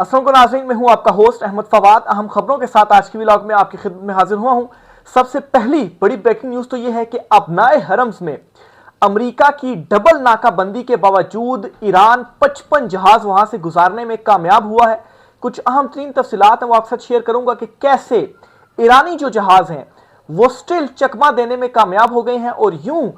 अस्सलाम वालेकुम नाज़रीन, मैं हूं आपका होस्ट अहमद फवाद। अहम खबरों के साथ आज की व्लॉग में आपकी खिदमत में हाजिर हुआ हूं। सबसे पहली बड़ी ब्रेकिंग न्यूज तो यह है कि अबनाए हरम्स में अमेरिका की डबल नाकाबंदी के बावजूद ईरान 55 जहाज वहां से गुजारने में कामयाब हुआ है। कुछ अहम तरीन तफसीलात हैं वो आपके साथ शेयर करूंगा कि कैसे ईरानी जो जहाज हैं वो स्टिल चकमा देने में कामयाब हो गए हैं, और यूं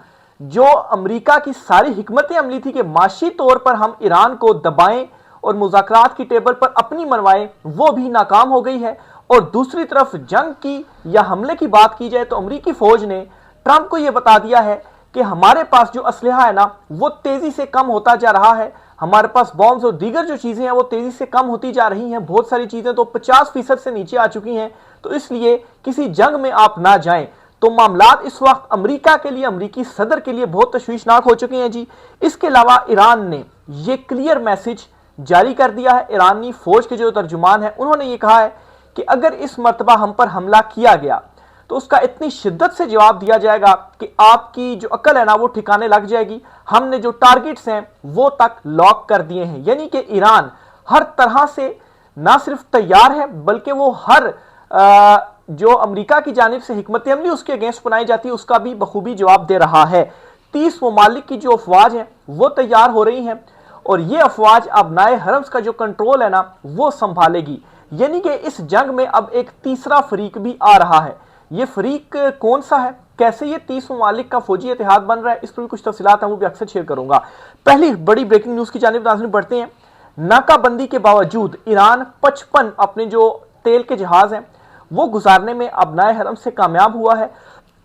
जो अमेरिका की सारी हिकमत अमली थी कि माशी तौर पर हम ईरान को दबाएं और मुज़ाकरात की टेबल पर अपनी मनवाएं, वो भी नाकाम हो गई है। और दूसरी तरफ जंग की या हमले की बात की जाए तो अमेरिकी फौज ने ट्रंप को यह बता दिया है कि हमारे पास जो असलहा है ना वो तेजी से कम होता जा रहा है, हमारे पास बॉम्ब्स और दीगर जो चीजें हैं वो तेजी से कम होती जा रही हैं। बहुत सारी चीजें तो 50% से नीचे आ चुकी हैं, तो इसलिए किसी जंग में आप ना जाएं। तो मामलात इस वक्त अमेरिका के लिए, अमेरिकी सदर के लिए बहुत तशवीशनाक हो चुके हैं जी। इसके अलावा ईरान ने यह क्लियर मैसेज जारी कर दिया है। ईरानी फौज के जो तर्जुमान है उन्होंने ये कहा है कि अगर इस मर्तबा हम पर हमला किया गया तो उसका इतनी शिद्दत से जवाब दिया जाएगा कि आपकी जो अकल है ना वो ठिकाने लग जाएगी। हमने जो टारगेट्स हैं वो तक लॉक कर दिए हैं। यानी कि ईरान हर तरह से ना सिर्फ तैयार है बल्कि वो हर जो अमेरिका की जानिब से हिकमत अमली उसके अगेंस्ट बनाई जाती है उसका भी बखूबी जवाब दे रहा है। 30 ममालिक की जो अफवाज हैं वो तैयार हो रही हैं और ये अफवाज अबनाए हरम्स का जो कंट्रोल है ना वो संभालेगी। यानी कि इस जंग में अब एक तीसरा फरीक भी आ रहा है। ये फरीक कौन सा है, कैसे ये 30 ममालिक का फौजी इतिहाद बन रहा है, इस पर भी कुछ तफसीलात हैं वो भी अक्सर शेयर करूंगा। पहली बड़ी ब्रेकिंग न्यूज की जानिब नाज़रीन बढ़ते हैं। नाकाबंदी के बावजूद ईरान 55 अपने जो तेल के जहाज हैं वो गुजारने में अबनाए हरम से कामयाब हुआ है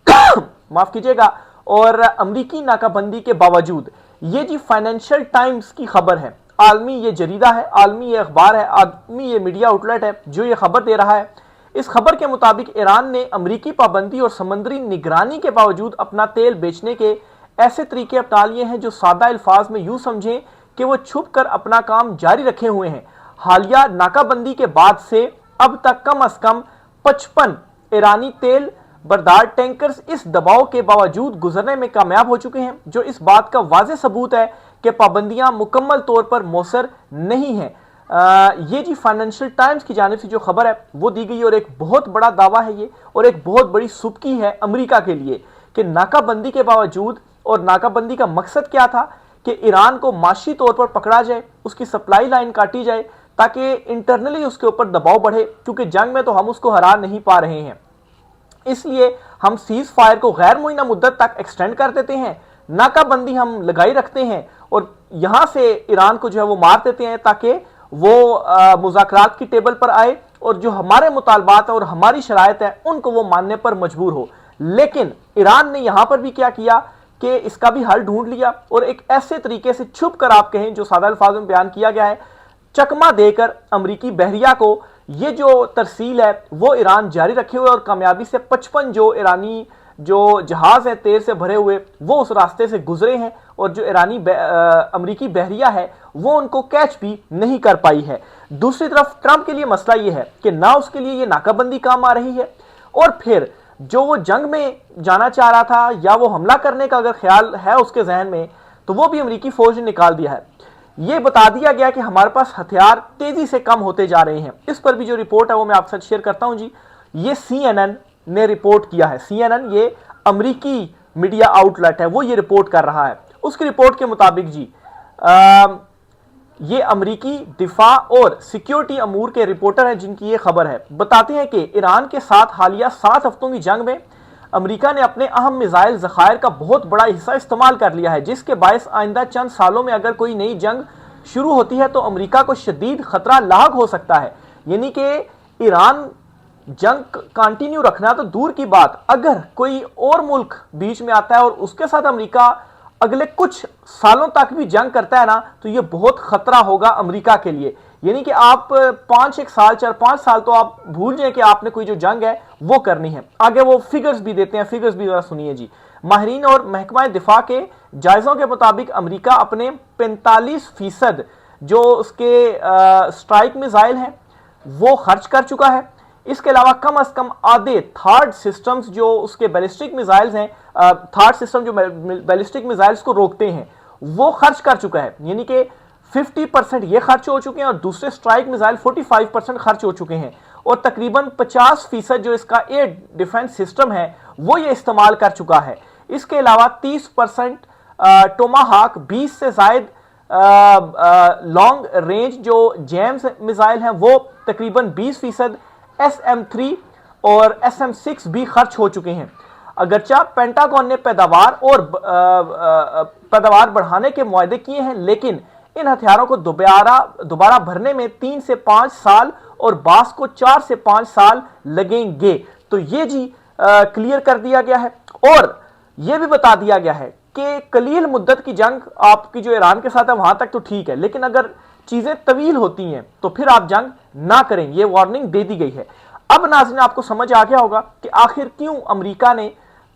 माफ कीजिएगा। और अमरीकी नाकाबंदी के बावजूद ये जी फाइनेंशियल टाइम्स की खबर है, आलमी ये जरीदा है, आलमी ये अखबार है, आलमी ये मीडिया आउटलेट है जो ये खबर दे रहा है। इस खबर के मुताबिक ईरान ने अमरीकी पाबंदी और समुद्री निगरानी के बावजूद अपना तेल बेचने के ऐसे तरीके अपना लिए हैं जो सादा अल्फाज में यूं समझें कि वो छुप कर अपना काम जारी रखे हुए हैं। हालिया नाकाबंदी के बाद से अब तक कम अज कम 55 ईरानी तेल बरदार टैंकर्स इस दबाव के बावजूद गुजरने में कामयाब हो चुके हैं, जो इस बात का वाज़ेह सबूत है कि पाबंदियां मुकम्मल तौर पर मौसर नहीं हैं। ये जी फाइनेंशियल टाइम्स की जानिब से जो खबर है वो दी गई और एक बहुत बड़ा दावा है ये, और एक बहुत बड़ी सुबकी है अमेरिका के लिए कि नाकाबंदी के बावजूद, और नाकाबंदी का मकसद क्या था कि ईरान को माशी तौर पर पकड़ा जाए, उसकी सप्लाई लाइन काटी जाए ताकि इंटरनली उसके ऊपर दबाव बढ़े, क्योंकि जंग में तो हम उसको हरा नहीं पा रहे हैं। इसलिए हम सीज फायर को गैर मुइना मुद्दत तक एक्सटेंड कर देते हैं, नाकाबंदी हम लगाई रखते हैं और यहां से ईरान को जो है वो मार देते हैं ताकि वो मुज़ाकरात की टेबल पर आए और जो हमारे मुतालबात और हमारी शराइत है उनको वो मानने पर मजबूर हो। लेकिन ईरान ने यहां पर भी क्या किया कि इसका भी हल ढूंढ लिया और एक ऐसे तरीके से छुप कर आप कहें जो सादा अल्फाज में बयान किया गया है, चकमा देकर अमरीकी बहरिया को ये जो तरसील है वो ईरान जारी रखे हुए और कामयाबी से 55 जो ईरानी जो जहाज है तेल से भरे हुए वो उस रास्ते से गुजरे हैं, और जो ईरानी अमरीकी बहरिया है वो उनको कैच भी नहीं कर पाई है। दूसरी तरफ ट्रंप के लिए मसला ये है कि ना उसके लिए ये नाकाबंदी काम आ रही है, और फिर जो वो जंग में जाना चाह रहा था या वो हमला करने का अगर ख्याल है उसके जहन में तो वो भी अमरीकी फौज ने निकाल दिया है। ये बता दिया गया कि हमारे पास हथियार तेजी से कम होते जा रहे हैं। इस पर भी जो रिपोर्ट है वो मैं आपके साथ शेयर करता हूं जी। ये CNN ने रिपोर्ट किया है। CNN ये अमरीकी मीडिया आउटलेट है, वो ये रिपोर्ट कर रहा है। उसकी रिपोर्ट के मुताबिक जी ये अमरीकी दिफा और सिक्योरिटी अमूर के रिपोर्टर हैं जिनकी ये खबर है। बताते हैं कि ईरान के साथ हालिया 7 हफ्तों की जंग में अमेरिका ने अपने अहम मिसाइल ज़खायर का बहुत बड़ा हिस्सा इस्तेमाल कर लिया है, जिसके बायस आइंदा चंद सालों में अगर कोई नई जंग शुरू होती है तो अमेरिका को शदीद खतरा लाहक हो सकता है। यानी कि ईरान जंग कंटिन्यू रखना तो दूर की बात, अगर कोई और मुल्क बीच में आता है और उसके साथ अमेरिका अगले कुछ सालों तक भी जंग करता है ना तो यह बहुत खतरा होगा अमेरिका के लिए। यानी कि आप 4-5 साल तो आप भूल जाएं कि आपने कोई जो जंग है वो करनी है। आगे वो फिगर्स भी देते हैं, फिगर्स भी जरा सुनिए जी। माहिरीन और महकमा दिफा के जायजों के मुताबिक अमेरिका अपने 45% जो उसके स्ट्राइक मिसाइल हैं वो खर्च कर चुका है। इसके अलावा कम अज कम आधे थर्ड सिस्टम्स जो उसके बैलिस्टिक मिसाइल्स हैं, थर्ड सिस्टम जो बैलिस्टिक मिसाइल्स को रोकते हैं वो खर्च कर चुका है। यानी कि 50% ये खर्च हो चुके हैं और दूसरे स्ट्राइक मिसाइल 45% खर्च हो चुके हैं और तकरीबन 50% जो इसका एयर डिफेंस सिस्टम है वो ये इस्तेमाल कर चुका है। इसके अलावा 30% टोमाहाक 20 से जायद लॉन्ग रेंज जो जेम्स मिसाइल हैं वो तकरीबन 20%, SM-3 और SM-6 भी खर्च हो चुके हैं। अगरचा पेंटागन ने पैदावार बढ़ाने के मुआहदे किए हैं, लेकिन इन हथियारों को दोबारा भरने में 3 से 5 साल और बास को 4 से 5 साल लगेंगे। तो ये जी क्लियर कर दिया गया है और यह भी बता दिया गया है कि कलील मुद्दत की जंग आपकी जो ईरान के साथ है वहां तक तो ठीक है, लेकिन अगर चीजें तवील होती हैं तो फिर आप जंग ना करें, यह वार्निंग दे दी गई है। अब नाज़रीन आपको समझ आ गया होगा कि आखिर क्यों अमेरिका ने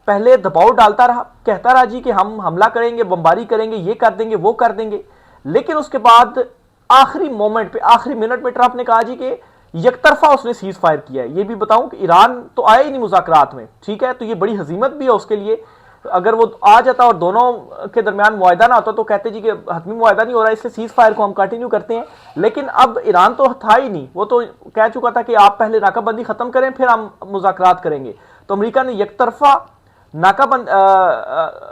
पहले दबाव डालता रहा, कहता रहा जी कि हम हमला करेंगे, बमबारी करेंगे, ये कर देंगे, वो कर देंगे, लेकिन उसके बाद आखिरी मोमेंट पे, आखिरी मिनट में ट्रंप ने कहा जी कि यकतरफा उसने सीज फायर किया है। ये भी बताऊं कि ईरान तो आया ही नहीं मुज़ाकरात में, ठीक है, तो ये बड़ी हजीमत भी है उसके लिए। अगर वो आ जाता और दोनों के दरमियान मुआहदा ना होता तो कहते जी कि हतमी मुआहदा नहीं हो रहा, इसलिए सीज फायर को हम कंटिन्यू करते हैं, लेकिन अब ईरान तो था ही नहीं, वो तो कह चुका था कि आप पहले नाकाबंदी खत्म करें फिर हम मुज़ाकरात करेंगे। तो अमेरिका ने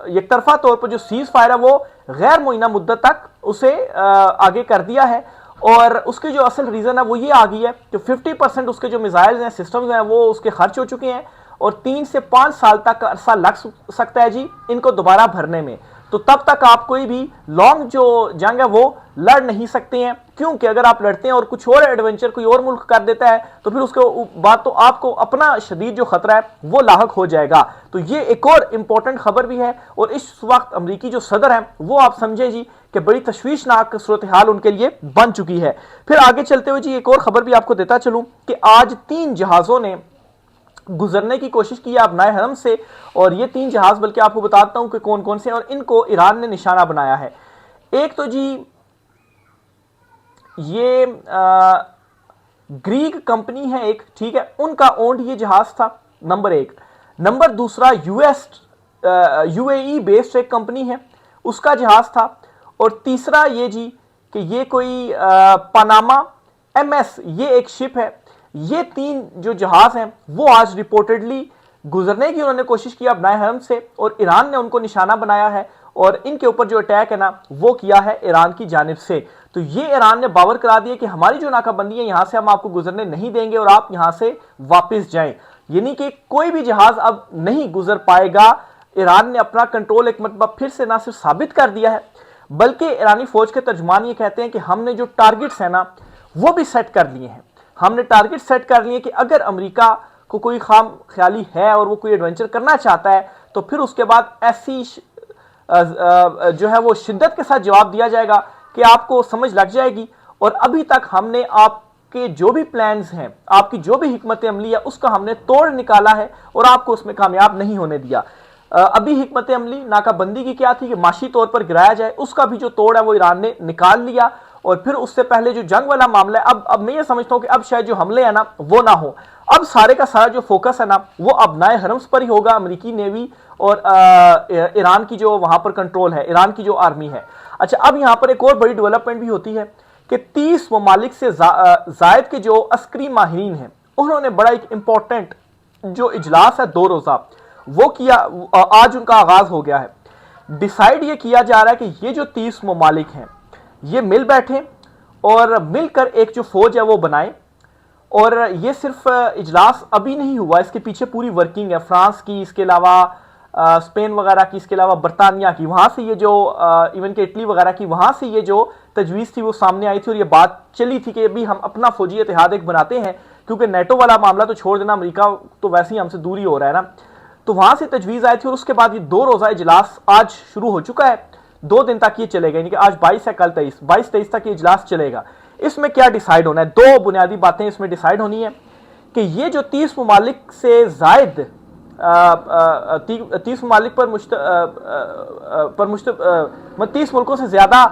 यकतरफा तौर पर जो सीज फायर है वो गैर मुइना मुद्दत तक उसे आगे कर दिया है और उसकी जो असल रीजन है वो ये आ गई है कि 50% उसके जो मिसाइल्स हैं, सिस्टम्स हैं, वो उसके खर्च हो चुके हैं और 3 से 5 साल तक का अरसा लग सकता है जी इनको दोबारा भरने में। तो तब तक आप कोई भी लॉन्ग जो जंग है वो लड़ नहीं सकते हैं, क्योंकि अगर आप लड़ते हैं और कुछ और एडवेंचर कोई और मुल्क कर देता है तो फिर उसके बाद तो आपको अपना शदीद जो खतरा है वो लाहक हो जाएगा। तो ये एक और इंपॉर्टेंट खबर भी है और इस वक्त अमरीकी जो सदर है वो आप समझे जी कि बड़ी तशवीशनाक सूरत हाल उनके लिए बन चुकी है। फिर आगे चलते हुए जी एक और खबर भी आपको देता चलूं कि आज 3 जहाजों ने गुजरने की कोशिश की है अपनाए हरम से और ये 3 जहाज बल्कि आपको बताता हूं कि कौन कौन से और इनको ईरान ने निशाना बनाया है। एक तो जी ये ग्रीक कंपनी है एक, ठीक है, उनका ओन्ड ये जहाज था, नंबर 1। नंबर दूसरा UAE बेस्ड एक कंपनी है, उसका जहाज था। और तीसरा ये जी कि ये कोई पनामा MS ये एक शिप है। ये 3 जो जहाज हैं वो आज रिपोर्टेडली गुजरने की उन्होंने कोशिश किया अपनाए हरम से और ईरान ने उनको निशाना बनाया है और इनके ऊपर जो अटैक है ना वो किया है ईरान की जानिब से। तो ये ईरान ने बावर करा दिया कि हमारी जो नाकाबंदी है यहां से हम आपको गुजरने नहीं देंगे और आप यहां से वापस जाएं, यानी कि कोई भी जहाज अब नहीं गुजर पाएगा। ईरान ने अपना कंट्रोल एक मरतबा फिर से ना सिर्फ साबित कर दिया है बल्कि ईरानी फौज के तर्जुमान ये कहते हैं कि हमने जो टारगेट्स है ना वो भी सेट कर लिए हैं। हमने टारगेट सेट कर लिए कि अगर अमेरिका को कोई खाम ख्याली है और वो कोई एडवेंचर करना चाहता है तो फिर उसके बाद ऐसी जो है वो शिद्दत के साथ जवाब दिया जाएगा कि आपको समझ लग जाएगी। और अभी तक हमने आपके जो भी प्लान्स हैं, आपकी जो भी हिकमत अमली है उसका हमने तोड़ निकाला है और आपको उसमें कामयाब नहीं होने दिया। अभी हिकमत अमली नाकाबंदी की क्या थी कि माशी तौर पर गिराया जाए, उसका भी जो तोड़ है वो ईरान ने निकाल लिया। और फिर उससे पहले जो जंग वाला मामला है अब मैं ये समझता हूं कि अब शायद जो हमले हैं ना वो ना हो, अब सारे का सारा जो फोकस है ना वो अपनाए हरम्स पर ही होगा, अमेरिकी नेवी और ईरान की जो वहां पर कंट्रोल है, ईरान की जो आर्मी है। अच्छा, अब यहां पर एक और बड़ी डेवलपमेंट भी होती है कि 30 ममालिक से जायद के जो अस्करी माहिरीन हैं उन्होंने बड़ा एक इंपॉर्टेंट जो इजलास है 2 रोजा वो किया, आज उनका आगाज हो गया है। डिसाइड ये किया जा रहा है कि ये जो 30 ममालिक हैं ये मिल बैठे और मिलकर एक जो फौज है वो बनाए। और ये सिर्फ इजलास अभी नहीं हुआ, इसके पीछे पूरी वर्किंग है फ्रांस की, इसके अलावा स्पेन वगैरह की, इसके अलावा बरतानिया की, वहां से ये जो इवन के इटली वगैरह की, वहां से ये जो तजवीज़ थी वो सामने आई थी और ये बात चली थी कि अभी हम अपना फौजी इतिहाद एक बनाते हैं, क्योंकि नेटो वाला मामला तो छोड़ देना, अमेरिका तो वैसे ही हमसे दूर ही हो रहा है ना। तो वहां से तजवीज़ आई थी और उसके बाद ये 2 रोज़ा इजलास आज शुरू हो चुका है, 2 दिन तक ये चलेगा, यानी कि आज 22 है, कल 22-23 तक ये इजलास चलेगा। इसमें क्या डिसाइड होना है, 2 बुनियादी बातें इसमें डिसाइड होनी है कि ये जो 30 ममालिक से जायद 30 ममालिक पर 30 मुल्कों से ज्यादा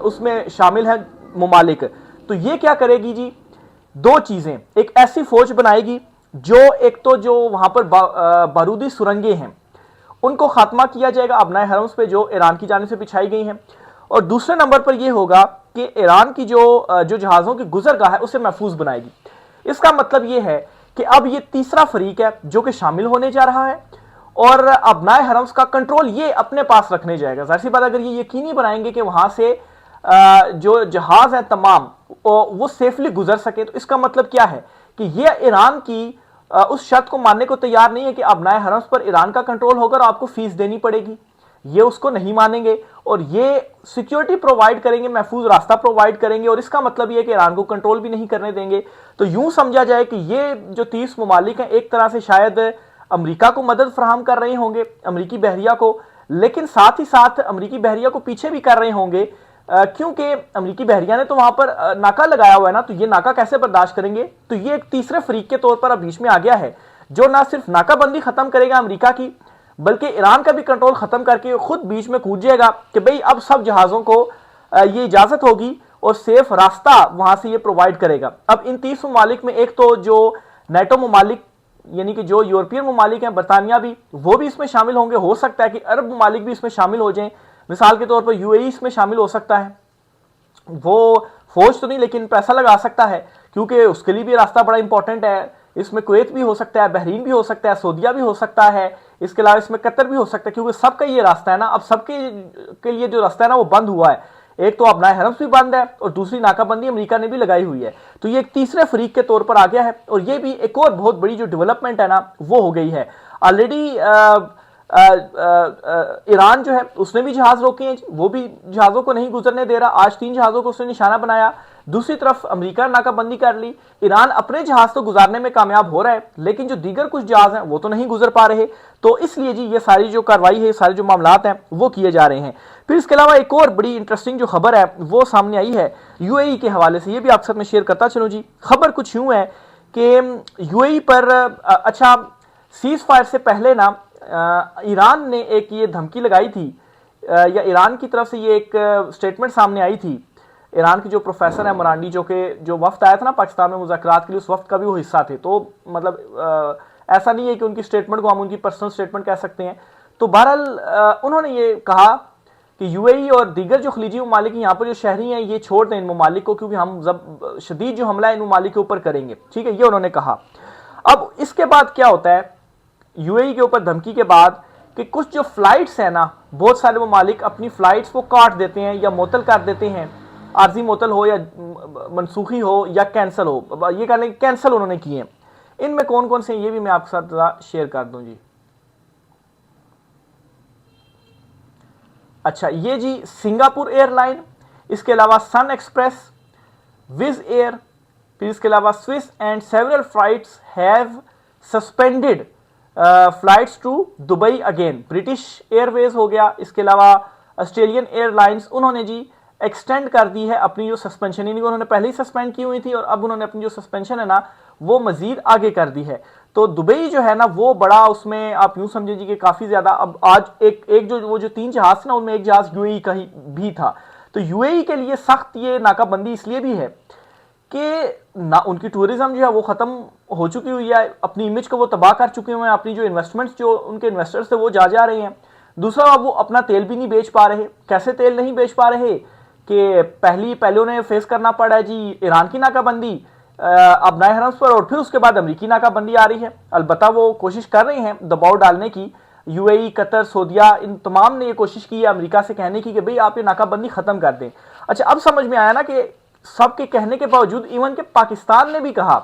उसमें शामिल है ममालिक, तो ये क्या करेगी जी, 2 चीजें, एक ऐसी फौज बनाएगी जो एक तो जो वहां पर बारूदी सुरंगें हैं उनको खात्मा किया जाएगा अपनाए हरम्स पे जो ईरान की जानिब से बिछाई गई हैं, और दूसरे नंबर पर यह होगा कि ईरान की जो जहाज़ों की गुजरगाह है उसे महफूज बनाएगी। इसका मतलब यह है कि अब यह तीसरा फरीक है जो कि शामिल होने जा रहा है और अबनाए हरम्स का कंट्रोल ये अपने पास रखने जाएगा। जाहिर सी बात, अगर ये यकीनी बनाएंगे कि वहां से जो जहाज है तमाम वो सेफली गुजर सके, तो इसका मतलब क्या है कि ये ईरान की उस शर्त को मानने को तैयार नहीं है कि अबनाए हरम्स पर ईरान का कंट्रोल होगा और आपको फीस देनी पड़ेगी। ये उसको नहीं मानेंगे और ये सिक्योरिटी प्रोवाइड करेंगे, महफूज रास्ता प्रोवाइड करेंगे, और इसका मतलब ये कि ईरान को कंट्रोल भी नहीं करने देंगे। तो यूं समझा जाए कि ये जो 30 ममालिक हैं एक तरह से शायद अमेरिका को मदद फराहम कर रहे होंगे, अमेरिकी बहरिया को, लेकिन साथ ही साथ अमेरिकी बहरिया को पीछे भी कर रहे होंगे, क्योंकि अमेरिकी बहरिया ने तो वहां पर नाका लगाया हुआ है ना, तो ये नाका कैसे बर्दाश्त करेंगे। तो ये एक तीसरे फरीक के तौर पर अब बीच में आ गया है जो ना सिर्फ नाकाबंदी खत्म करेगा अमेरिका की, बल्कि ईरान का भी कंट्रोल खत्म करके खुद बीच में कूद जाएगा कि भाई अब सब जहाजों को ये इजाजत होगी और सेफ रास्ता वहां से ये प्रोवाइड करेगा। अब इन 30 ममालिक में एक तो जो नेटो ममालिक यानी कि जो यूरोपियन ममालिक हैं, बरतानिया भी, वो भी इसमें शामिल होंगे। हो सकता है कि अरब ममालिक भी इसमें शामिल हो जाएं, मिसाल के तौर पर यूएई इसमें शामिल हो सकता है। वो फौज तो नहीं लेकिन पैसा लगा सकता है, क्योंकि उसके लिए भी रास्ता बड़ा इंपॉर्टेंट है। इसमें कुवैत भी हो सकता है, बहरीन भी हो सकता है, सऊदीया भी हो सकता है, इसके अलावा इसमें कतर भी हो सकता है, क्योंकि सबका ये रास्ता है ना। अब सबके के लिए जो रास्ता है ना वो बंद हुआ है। एक तो अबनाए हरम्स भी बंद है और दूसरी नाकाबंदी अमेरिका ने भी लगाई हुई है। तो ये एक तीसरे फरीक के तौर पर आ गया है और ये भी एक और बहुत बड़ी जो डेवलपमेंट है ना वो हो गई है। ऑलरेडी ईरान जो है उसने भी जहाज रोके हैं, वो भी जहाजों को नहीं गुजरने दे रहा। आज 3 जहाजों को उसने निशाना बनाया। दूसरी तरफ अमेरिका ने नाकाबंदी कर ली। ईरान अपने जहाज तो गुजारने में कामयाब हो रहा है, लेकिन जो दीगर कुछ जहाज हैं वो तो नहीं गुजर पा रहे। तो इसलिए जी ये सारी जो कार्रवाई है, सारे जो मामलात हैं वो किए जा रहे हैं। फिर इसके अलावा एक और बड़ी इंटरेस्टिंग जो खबर है वो सामने आई है यूएई के हवाले से, ये भी आपके साथ में शेयर करता चलूं जी। खबर कुछ यूं है कि यूएई पर अच्छा सीज फायर से पहले ना ईरान ने एक ये धमकी लगाई थी, या ईरान की तरफ से ये एक स्टेटमेंट सामने आई थी। ईरान के जो प्रोफेसर है मरांडी, जो वफ्द आया था ना पाकिस्तान में मुज़ाकरात के लिए, उस वफ्द का भी वो हिस्सा थे। तो मतलब ऐसा नहीं है कि उनकी स्टेटमेंट को हम उनकी पर्सनल स्टेटमेंट कह सकते हैं। तो बहरहाल उन्होंने ये कहा कि यूएई और दीगर जो खलीजी ममालिक यहाँ पर जो शहरी हैं ये छोड़ दें इन ममालिक को, क्योंकि हम शदीद जो हमला इन ममालिक के ऊपर करेंगे। ठीक है, ये उन्होंने कहा। अब इसके बाद क्या होता है यूएई के ऊपर धमकी के बाद कि कुछ जो फ्लाइट्स है ना, बहुत सारे ममालिक अपनी फ्लाइट्स को काट देते हैं या मुअत्तल कर देते हैं, आर्जी मुअत्तल हो या मनसूखी हो या कैंसिल हो, ये कह लें कैंसिल उन्होंने किए। इनमें कौन कौन से ये भी मैं आपके साथ शेयर कर दूं जी। अच्छा, ये जी सिंगापुर एयरलाइन, इसके अलावा सन एक्सप्रेस, विज एयर, फिर इसके अलावा Swiss and several flights have suspended flights to Dubai again. British Airways हो गया, इसके अलावा ऑस्ट्रेलियन एयरलाइंस, उन्होंने जी एक्सटेंड कर दी है अपनी जो सस्पेंशन, यानी उन्होंने पहले ही सस्पेंड की हुई थी और अब उन्होंने अपनी जो सस्पेंशन है ना वो मजीद आगे कर दी है। तो दुबई जो है ना वो बड़ा, उसमें आप यूं समझिए कि काफी ज्यादा। अब आज एक जो 3 जहाज ना उनमें एक जहाज यूएई का ही भी था। तो यूएई के लिए सख्त ये नाकाबंदी इसलिए भी है कि ना उनकी टूरिज्म जो है वो खत्म हो चुकी हुई है, अपनी इमेज को वो तबाह कर चुके हुए हैं, अपनी जो इन्वेस्टमेंट्स जो उनके इन्वेस्टर्स थे वो जा रहे हैं। दूसरा, अब वो अपना तेल भी नहीं बेच पा रहे। कैसे तेल नहीं बेच पा रहे कि पहले उन्हें फेस करना पड़ा है जी ईरान की नाकाबंदी अबनाए हरम्स पर, और फिर उसके बाद अमेरिकी नाकाबंदी आ रही है। अलबत्ता वो कोशिश कर रहे हैं दबाव डालने की, यूएई, कतर, सऊदीया, इन तमाम ने ये कोशिश की है अमेरिका से कहने की कि भाई आप ये नाकाबंदी खत्म कर दें। अच्छा, अब समझ में आया ना कि सबके कहने के बावजूद इवन के पाकिस्तान ने भी कहा।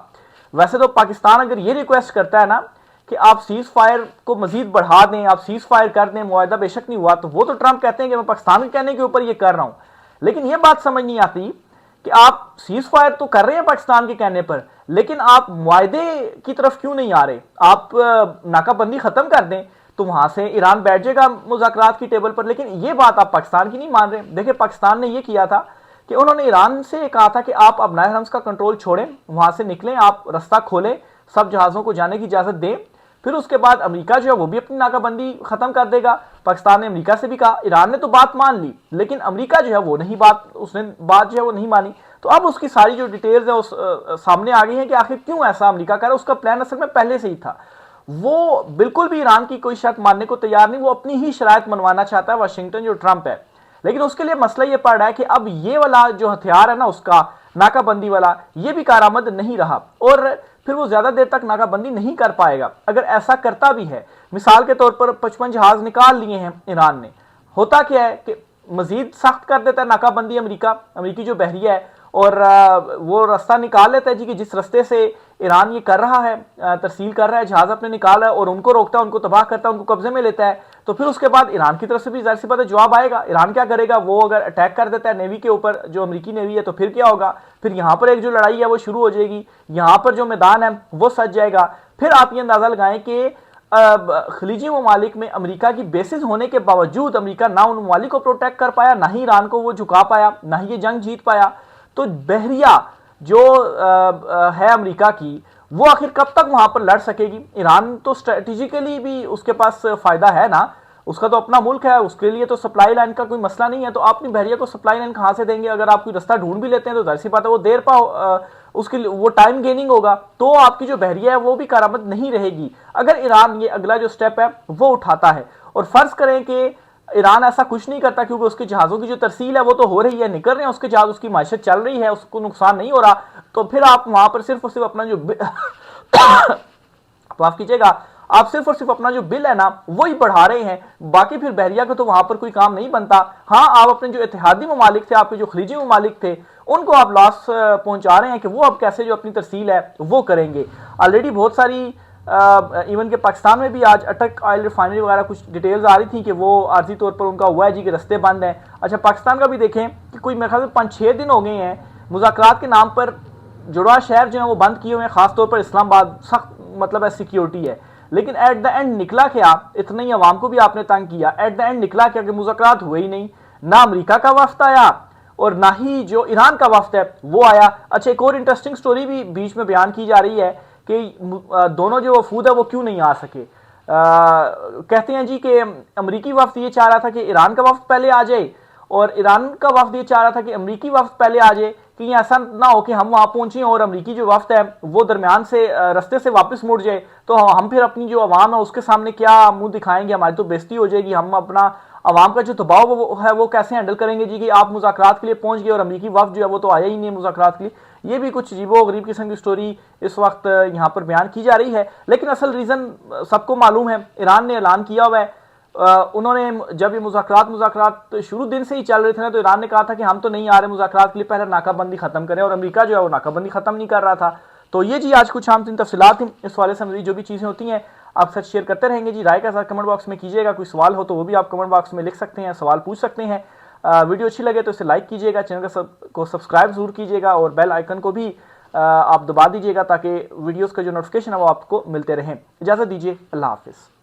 वैसे तो पाकिस्तान अगर ये रिक्वेस्ट करता है ना कि आप सीज फायर को मजीद बढ़ा दें, आप सीज फायर कर दें, मुआहदा बेशक नहीं हुआ, तो वो तो ट्रंप कहते हैं कि मैं पाकिस्तान के कहने के ऊपर ये कर रहा हूं। लेकिन ये बात समझ नहीं आती कि आप सीज फायर तो कर रहे हैं पाकिस्तान के कहने पर, लेकिन आप मुआहदे की तरफ क्यों नहीं आ रहे। आप नाकाबंदी खत्म कर दें तो वहां से ईरान बैठ जाएगा मुज़ाकरात की टेबल पर, लेकिन ये बात आप पाकिस्तान की नहीं मान रहे। देखिए, पाकिस्तान ने ये किया था कि उन्होंने ईरान से कहा था कि आप अबनाए हरम्स का कंट्रोल छोड़ें, वहां से निकलें, आप रास्ता खोलें, सब जहाजों को जाने की इजाजत दें। फिर उसके बाद अमेरिका जो है वो भी अपनी नाकाबंदी खत्म कर देगा। पाकिस्तान ने अमेरिका से भी कहा, ईरान ने तो बात मान ली, लेकिन अमेरिका जो है वो नहीं उसने बात जो है वो नहीं मानी। तो अब उसकी सारी जो डिटेल्स है उस सामने आ गई है कि आखिर क्यों ऐसा अमेरिका कर रहा है। उसका प्लान असल में पहले से ही था। वो बिल्कुल भी ईरान की कोई शर्त मानने को तैयार नहीं, वो अपनी ही शराइत मनवाना चाहता है वाशिंगटन जो ट्रंप है। लेकिन उसके लिए मसला ये पड़ रहा है कि अब ये वाला जो हथियार है ना उसका नाकाबंदी वाला, ये भी कारआमद नहीं रहा और फिर वो ज्यादा देर तक नाकाबंदी नहीं कर पाएगा। अगर ऐसा करता भी है, मिसाल के तौर पर 55 जहाज निकाल लिए हैं ईरान ने, होता क्या है कि मजीद सख्त कर देता है नाकाबंदी अमरीकी जो बहरिया है, और वो रास्ता निकाल लेता है जी कि जिस रास्ते से ईरान ये कर रहा है, तरसील कर रहा है, जहाज अपने निकाला है और उनको रोकता है, उनको तबाह करता है, उनको कब्जे में लेता है। तो फिर उसके बाद ईरान की तरफ से भी जाहिर सी बात है जवाब आएगा। ईरान क्या करेगा, वो अगर अटैक कर देता है नेवी के ऊपर, जो अमरीकी नेवी है, तो फिर क्या होगा, फिर यहाँ पर एक जो लड़ाई है वो शुरू हो जाएगी, यहाँ पर जो मैदान है वो सज जाएगा। फिर आप ये अंदाजा लगाएं कि खलीजी ममालिक में अमेरिका की बेसिस होने के बावजूद अमेरिका ना उन ममालिक को प्रोटेक्ट कर पाया, ना ही ईरान को वो झुका पाया, ना ही ये जंग जीत पाया। तो बहरिया जो है अमेरिका की, वो आखिर कब तक वहां पर लड़ सकेगी। ईरान तो स्ट्रेटेजिकली भी उसके पास फायदा है ना, उसका तो अपना मुल्क है, उसके लिए तो सप्लाई लाइन का कोई मसला नहीं है। तो आप अपनी बहरिया को सप्लाई लाइन कहां से देंगे? अगर आप कोई रास्ता ढूंढ भी लेते हैं तो जाहिर सी बात है वो देर पा उसके लिए वो टाइम गेनिंग होगा, तो आपकी जो बहरिया है वो भी कारआमद नहीं रहेगी। अगर ईरान ये अगला जो स्टेप है वो उठाता है, और फर्ज करें कि ईरान ऐसा कुछ नहीं करता, क्योंकि उसके जहाज़ों की जो तरसील है वो तो हो रही है, निकल रहे हैं उसके जहाज, उसकी माइशत चल रही है, उसको नुकसान नहीं हो रहा, तो फिर आप वहां पर सिर्फ और सिर्फ अपना जो माफ कीजिएगा, आप सिर्फ और सिर्फ अपना जो बिल है ना वही बढ़ा रहे हैं, बाकी फिर बहरिया का तो वहां पर कोई काम नहीं बनता। हाँ, आप अपने जो इत्तेहादी ममालिक थे, आपके जो खलीजी ममालिक थे, उनको आप लॉस पहुंचा रहे हैं कि वो अब कैसे जो अपनी तरसील है वो करेंगे। ऑलरेडी बहुत सारी इवन के पाकिस्तान में भी आज अटक ऑयल रिफाइनरी वगैरह कुछ डिटेल्स आ रही थी कि वो आर्जी तौर पर उनका हुआ है जी कि रास्ते बंद हैं। अच्छा, पाकिस्तान का भी देखें कि कोई मेरे ख्याल से 5-6 दिन हो गए हैं मुज़ाकरात के नाम पर जुड़वा शहर जो है वो बंद किए हुए हैं, खासतौर पर इस्लामाबाद, सख्त मतलब है सिक्योरिटी है। लेकिन एट द एंड निकला क्या, इतना ही अवाम को भी आपने तंग किया, एट द एंड निकला क्या कि मुज़ाकरात हुए ही नहीं, ना अमेरिका का वफ्द आया और ना ही जो ईरान का वफ्द है वो आया। अच्छा, एक और इंटरेस्टिंग स्टोरी भी बीच में बयान की जा रही है कि दोनों जो वफूद है वो क्यों नहीं आ सके। कहते हैं जी कि अमरीकी वफ्द ये चाह रहा था कि ईरान का वफ्द पहले आ जाए, और ईरान का वफ्द ये चाह रहा था कि अमरीकी वफ्द पहले आ जाए, कि ऐसा ना हो कि हम वहां पहुंचे और अमरीकी जो वफ्द है वो दरमियान से रास्ते से वापस मुड़ जाए, तो हम फिर अपनी जो अवाम है उसके सामने क्या मुंह दिखाएंगे, हमारी तो बेइज्जती हो जाएगी, हम अपना अवाम का जो दबाव है वो कैसे हैंडल करेंगे जी कि आप मुज़ाकरात के लिए पहुंच गए और अमरीकी वफ्द जो है वो तो आया ही नहीं मुज़ाकरात के लिए। ये भी कुछ अजीबो-गरीब किस्म की स्टोरी इस वक्त यहाँ पर बयान की जा रही है। लेकिन असल रीज़न सबको मालूम है, ईरान ने ऐलान किया हुआ है। उन्होंने जब ये मुज़ाकरात शुरू दिन से ही चल रहे थे ना, तो ईरान ने कहा था कि हम तो नहीं आ रहे मुज़ाकरात के लिए, पहले नाकाबंदी खत्म करें, और अमेरिका जो है वो नाकाबंदी खत्म नहीं कर रहा था। तो ये जी आज कुछ आम तीन तफसीलात थी इस वाले से, जो भी चीज़ें होती हैं आप सच शेयर करते रहेंगे जी। राय का साथ कमेंट बॉक्स में कीजिएगा, कोई सवाल हो तो वो भी आप कमेंट बॉक्स में लिख सकते हैं, सवाल पूछ सकते हैं। वीडियो अच्छी लगे तो इसे लाइक कीजिएगा, चैनल को सब्सक्राइब जरूर कीजिएगा, और बेल आइकन को भी आप दबा दीजिएगा ताकि वीडियोस का जो नोटिफिकेशन है वो आपको मिलते रहें। इजाज़त दीजिए, अल्लाह हाफिज़।